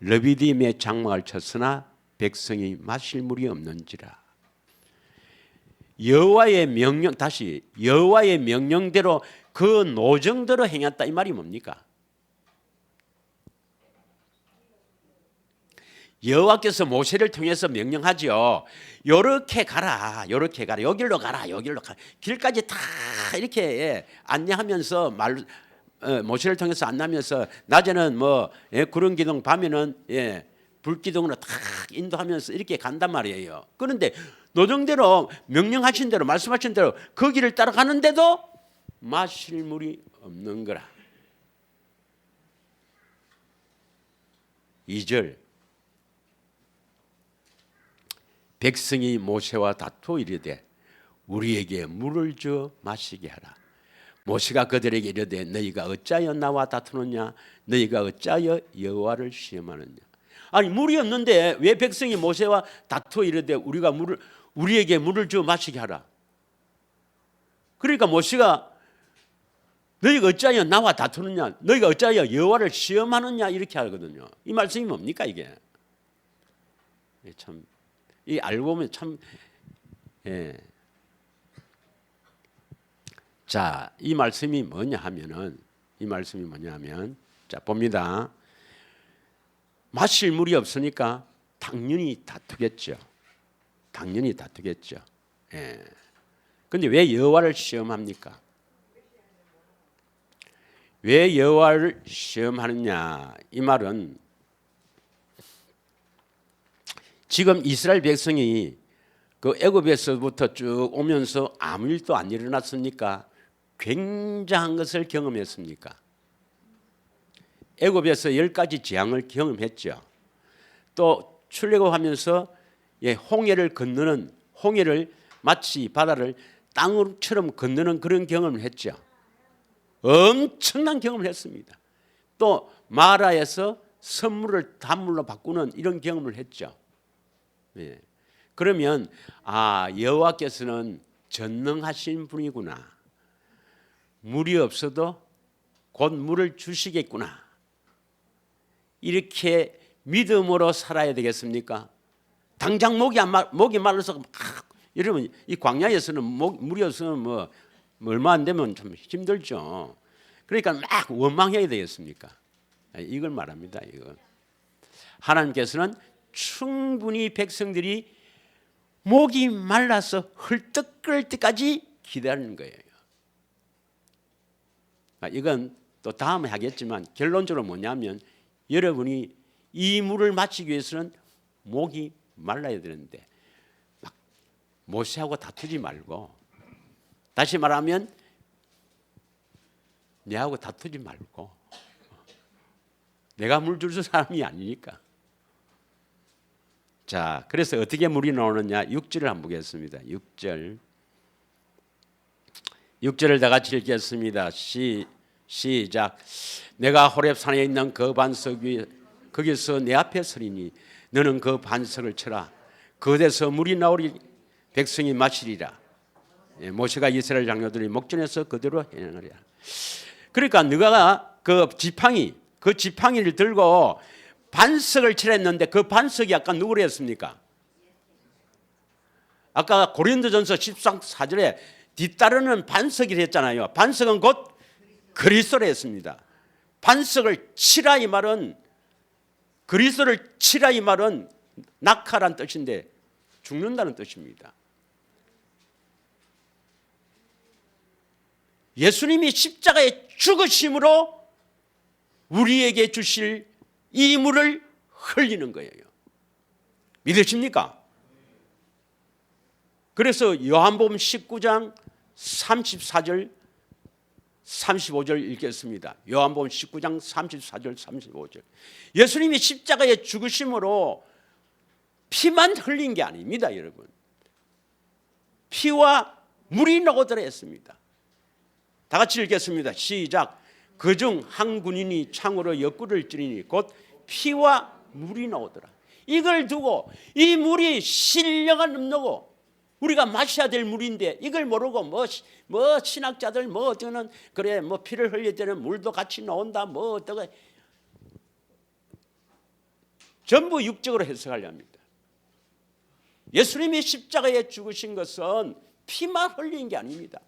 르비딤의 장막을 쳤으나 백성이 마실 물이 없는지라. 여호와의 명령, 다시 여호와의 명령대로 그 노정대로 행했다 이 말이 뭡니까? 여호와께서 모세를 통해서 명령하죠. 요렇게 가라, 요렇게 가라, 여기로 가라, 여기로 가라. 길까지 다 이렇게 안내하면서 모세를 통해서 안내하면서 낮에는 구름 기둥, 밤에는 불 기둥으로 다 인도하면서 이렇게 간단 말이에요. 그런데 노정대로 명령하신 대로 말씀하신 대로 그 길을 따라가는데도 마실 물이 없는 거라. 2절 백성이 모세와 다투어 이르되 우리에게 물을 줘 마시게 하라. 모세가 그들에게 이르되 너희가 어찌하여 나와 다투느냐 너희가 어찌하여 여호와를 시험하느냐. 아니 물이 없는데 왜 백성이 모세와 다투어 이르되 우리에게 물을 줘 마시게 하라. 그러니까 모세가 너희가 어찌하여 나와 다투느냐 너희가 어찌하여 여호와를 시험하느냐 이렇게 하거든요. 이 말씀이 뭡니까 이게? 참 이 알고 보면 참 자, 이 말씀이 뭐냐 하면 자 봅니다. 마실 물이 없으니까 당연히 다투겠죠. 근데 왜 여호와를 시험합니까? 왜 여호와를 시험하느냐? 이 말은 지금 이스라엘 백성이 그 애굽에서부터 쭉 오면서 아무 일도 안 일어났습니까? 굉장한 것을 경험했습니까? 애굽에서 10가지 재앙을 경험했죠. 또 출애굽하면서 홍해를 마치 바다를 땅처럼 건너는 그런 경험을 했죠. 엄청난 경험을 했습니다. 또 마라에서 선물을 단물로 바꾸는 이런 경험을 했죠. 그러면 여호와께서는 전능하신 분이구나. 물이 없어도 곧 물을 주시겠구나. 이렇게 믿음으로 살아야 되겠습니까? 당장 목이 말라서 이러면 이 광야에서는 물이 없으면 뭐 얼마 안 되면 좀 힘들죠. 그러니까 막 원망해야 되겠습니까? 이걸 말합니다. 이거. 하나님께서는 충분히 백성들이 목이 말라서 헐떡거릴 때까지 기다리는 거예요. 이건 또 다음에 하겠지만 결론적으로 뭐냐면 여러분이 이 물을 마시기 위해서는 목이 말라야 되는데 막 모세하고 다투지 말고, 다시 말하면 내하고 다투지 말고, 내가 물 줄 사람이 아니니까. 자, 그래서 어떻게 물이 나오느냐? 6절을 한번 보겠습니다. 6절을 다 같이 읽겠습니다. 시작. 내가 호렙산에 있는 그 반석 위에 거기서 내 앞에 서리니 너는 그 반석을 쳐라. 그곳에서 물이 나오리 백성이 마시리라. 모세가 이스라엘 장로들이 목전에서 그대로 행하리라. 그러니까 너가 그 지팡이를 들고 반석을 칠했는데 그 반석이 아까 누구를 했습니까? 아까 고린도전서 14절에 뒤따르는 반석이라 했잖아요. 반석은 곧 그리스도라 했습니다. 반석을 치라 이 말은, 그리스도를 치라 이 말은 낙하란 뜻인데 죽는다는 뜻입니다. 예수님이 십자가에 죽으심으로 우리에게 주실 이 물을 흘리는 거예요. 믿으십니까? 그래서 요한복음 19장 34절 35절 읽겠습니다. 요한복음 19장 34절 35절. 예수님이 십자가에 죽으심으로 피만 흘린 게 아닙니다, 여러분. 피와 물이 나오더라 했습니다. 다 같이 읽겠습니다. 시작. 그중 한 군인이 창으로 옆구리를 찌르니 곧 피와 물이 나오더라. 이걸 두고 이 물이 신령한 음료고 우리가 마셔야 될 물인데 이걸 모르고 뭐 신학자들 어쩌는 그래 피를 흘릴 때는 물도 같이 나온다 어떠고 전부 육적으로 해석하려 합니다. 예수님이 십자가에 죽으신 것은 피만 흘린 게 아닙니다.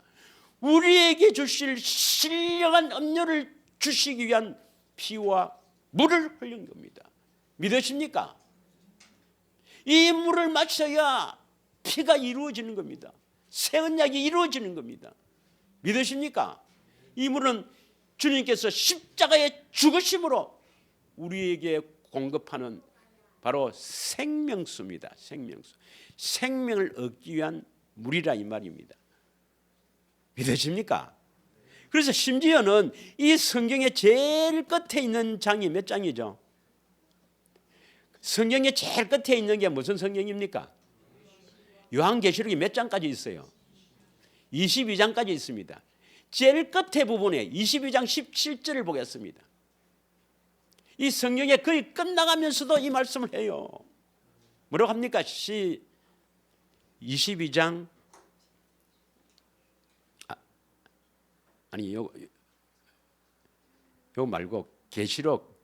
우리에게 주실 신령한 음료를 주시기 위한 피와 물을 흘린 겁니다. 믿으십니까? 이 물을 마셔야 피가 이루어지는 겁니다. 새 언약이 이루어지는 겁니다. 믿으십니까? 이 물은 주님께서 십자가에 죽으심으로 우리에게 공급하는 바로 생명수입니다. 생명수. 생명을 얻기 위한 물이라 이 말입니다. 믿으십니까? 그래서 심지어는 이 성경의 제일 끝에 있는 장이 몇 장이죠? 성경의 제일 끝에 있는 게 무슨 성경입니까? 요한계시록이 몇 장까지 있어요? 22장까지 있습니다. 제일 끝에 부분에 22장 17절을 보겠습니다. 이 성경에 거의 끝나가면서도 이 말씀을 해요. 뭐라고 합니까? 22장 아니 요 말고 계시록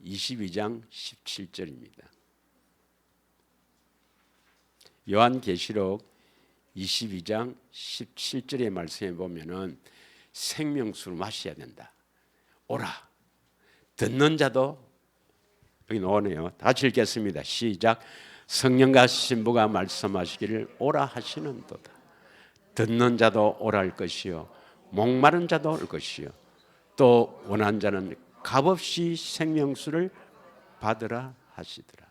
22장 17절입니다. 요한계시록 22장 17절의 말씀에 보면은 생명수를 마셔야 된다. 오라. 듣는 자도 여기 나오네요. 다 같이 읽겠습니다. 시작. 성령과 신부가 말씀하시기를 오라 하시는도다. 듣는 자도 오라 할 것이요 목마른 자도 올 것이요 또 원한 자는 값없이 생명수를 받으라 하시더라.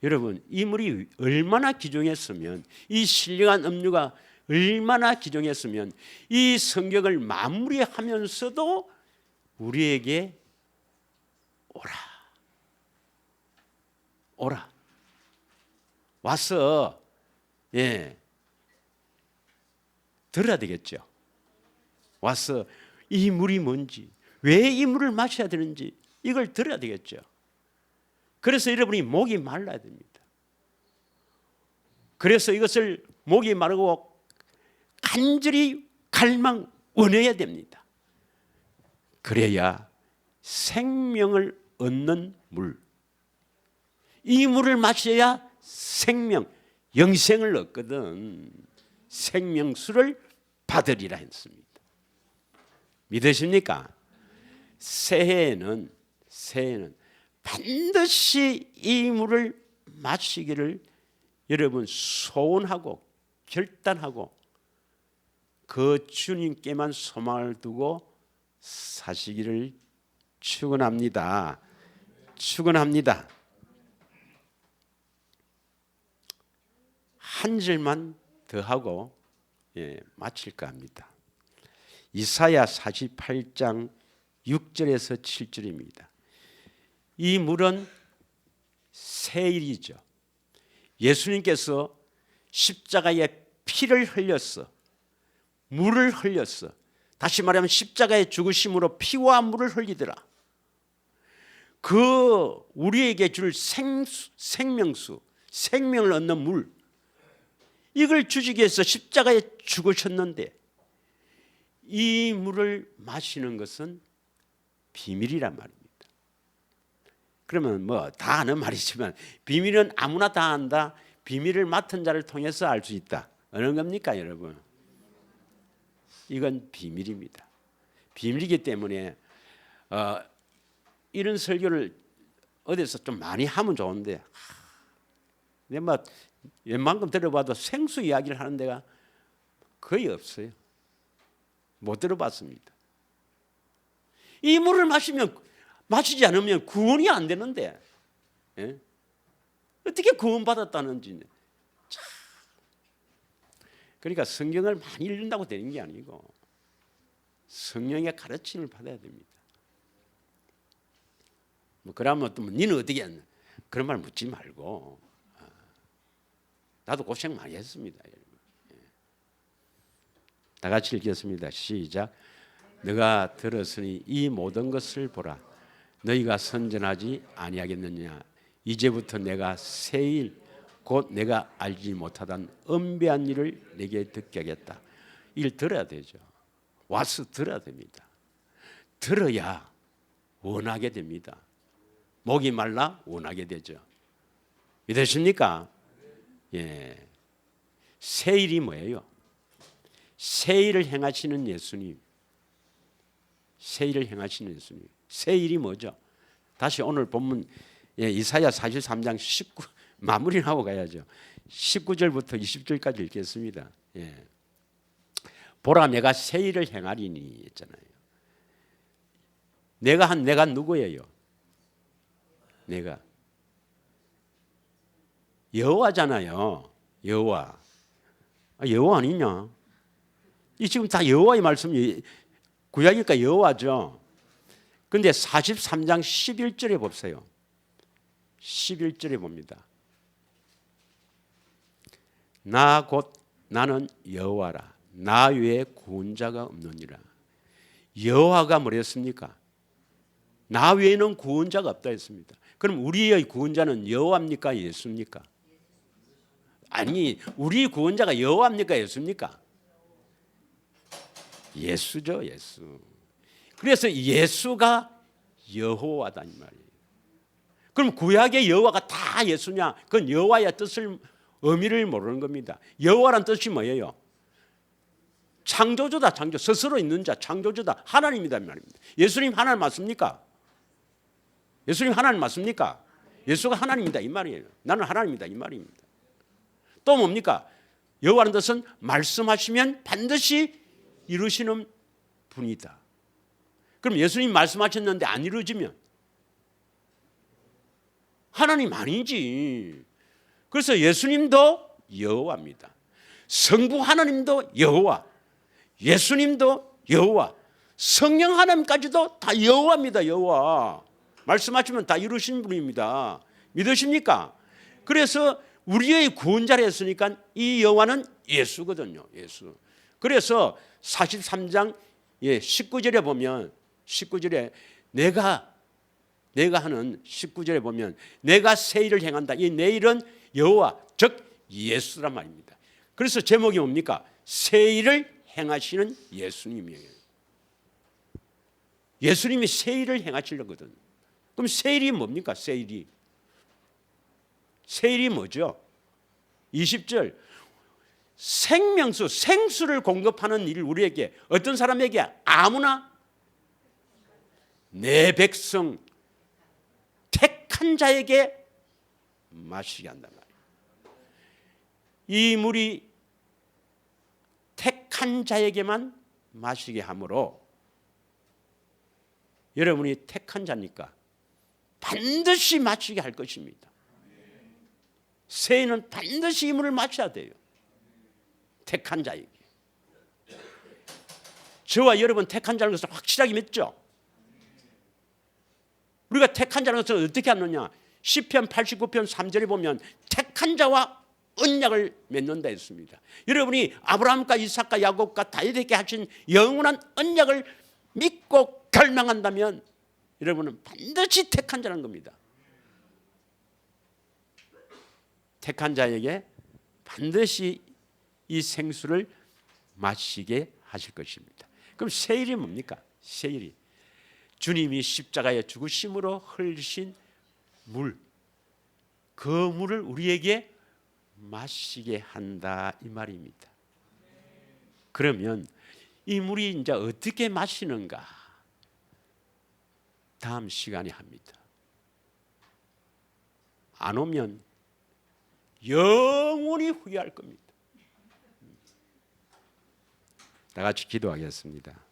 여러분, 이 물이 얼마나 귀중했으면, 이 신령한 음료가 얼마나 귀중했으면 이 성경을 마무리하면서도 우리에게 오라, 오라, 와서 들어야 되겠죠. 와서 이 물이 뭔지, 왜 이 물을 마셔야 되는지 이걸 들어야 되겠죠. 그래서 여러분이 목이 말라야 됩니다. 그래서 이것을 목이 마르고 간절히 갈망 원해야 됩니다. 그래야 생명을 얻는 물, 이 물을 마셔야 생명, 영생을 얻거든 생명수를 받으리라 했습니다. 믿으십니까? 새해에는 반드시 이 물을 마시기를 여러분 소원하고 결단하고 그 주님께만 소망을 두고 사시기를 축원합니다. 축원합니다. 한 절만 더 하고 마칠까 합니다. 이사야 48장 6절에서 7절입니다. 이 물은 세일이죠. 예수님께서 십자가에 피를 흘렸어. 물을 흘렸어. 다시 말하면 십자가의 죽으심으로 피와 물을 흘리더라. 그 우리에게 줄 생명수, 생명을 얻는 물, 이걸 주시기 위해서 십자가에 죽으셨는데 이 물을 마시는 것은 비밀이란 말입니다. 그러면 뭐 다 아는 말이지만 비밀은 아무나 다 안다. 비밀을 맡은 자를 통해서 알 수 있다. 어느 겁니까, 여러분? 이건 비밀입니다. 비밀이기 때문에 이런 설교를 어디서 좀 많이 하면 좋은데 근데 뭐 웬만큼 들어봐도 생수 이야기를 하는 데가 거의 없어요. 못 들어봤습니다. 이 물을 마시지 않으면 구원이 안 되는데 어떻게 구원받았다는지. 그러니까 성경을 많이 읽는다고 되는 게 아니고 성령의 가르침을 받아야 됩니다. 뭐 그러면 또 니는 어떻게 했나? 그런 말 묻지 말고 나도 고생 많이 했습니다. 다 같이 읽겠습니다. 시작. 너가 들었으니 이 모든 것을 보라. 너희가 선전하지 아니하겠느냐. 이제부터 내가 새일 곧 내가 알지 못하던 은배한 일을 내게 듣게 하겠다. 이걸 들어야 되죠. 와서 들어야 됩니다. 들어야 원하게 됩니다. 목이 말라 원하게 되죠. 믿으십니까? 예. 새일이 뭐예요? 새일을 행하시는 예수님. 새일을 행하시는 예수님. 새일이 뭐죠? 다시 오늘 본문 이사야 43장 19 마무리를 하고 가야죠. 19절부터 20절까지 읽겠습니다. 보라 내가 새일을 행하리니 했잖아요. 내가 누구예요? 내가 여호와잖아요. 여호와. 여호와 아니냐? 이 지금 다 여호와의 말씀이 구약이니까 여호와죠. 그런데 43장 11절에 보세요. 11절에 봅니다. 나 곧 나는 여호와라. 나 외에 구원자가 없느니라. 여호와가 뭐랬습니까? 나 외에는 구원자가 없다 했습니다. 그럼 우리의 구원자는 여호와입니까? 예수입니까? 아니, 우리 구원자가 여호와입니까? 예수입니까? 예수죠, 예수. 그래서 예수가 여호와다 이 말이에요. 그럼 구약의 여호와가 다 예수냐? 그건 여호와의 뜻을 의미를 모르는 겁니다. 여호와란 뜻이 뭐예요? 창조주다, 창조. 스스로 있는 자, 창조주다, 하나님이다 이 말입니다. 예수님 하나님 맞습니까? 예수님 하나님 맞습니까? 예수가 하나님이다 이 말이에요. 나는 하나님이다 이 말입니다. 또 뭡니까? 여호와라는 뜻은 말씀하시면 반드시 이루시는 분이다. 그럼 예수님 말씀하셨는데 안 이루어지면 하나님 아니지. 그래서 예수님도 여호와입니다. 성부 하나님도 여호와, 예수님도 여호와, 성령 하나님까지도 다 여호와입니다. 여호와. 말씀하시면 다 이루신 분입니다. 믿으십니까? 그래서 우리의 구원자라 했으니까 이 여호와는 예수거든요. 예수. 그래서 43장 19절에 보면 19절에 내가 하는 19절에 보면 내가 새 일을 행한다. 이 내일은 여호와 즉 예수란 말입니다. 그래서 제목이 뭡니까? 새 일을 행하시는 예수님이에요. 예수님이 새 일을 행하시려거든. 그럼 새 일이 뭡니까? 새 일이 뭐죠? 20절 생명수, 생수를 공급하는 일 우리에게 어떤 사람에게 아무나 내 백성 택한 자에게 마시게 한단 말이에요. 이 물이 택한 자에게만 마시게 하므로 여러분이 택한 자니까 반드시 마시게 할 것입니다. 새해는 반드시 이 물을 마셔야 돼요. 택한 자에게. 저와 여러분 택한 자라는 것을 확실하게 믿죠. 우리가 택한 자라는 것을 어떻게 하느냐? 시편 89편 3절에 보면 택한 자와 언약을 맺는다 했습니다. 여러분이 아브라함과 이삭과 야곱과 다윗에게 하신 영원한 언약을 믿고 갈망한다면 여러분은 반드시 택한 자라는 겁니다. 택한 자에게 반드시 이 생수를 마시게 하실 것입니다. 그럼 세일이 뭡니까? 세일이 주님이 십자가에 죽으심으로 흘리신 물, 그 물을 우리에게 마시게 한다 이 말입니다. 그러면 이 물이 이제 어떻게 마시는가? 다음 시간에 합니다. 안 오면 영원히 후회할 겁니다. 다 같이 기도하겠습니다.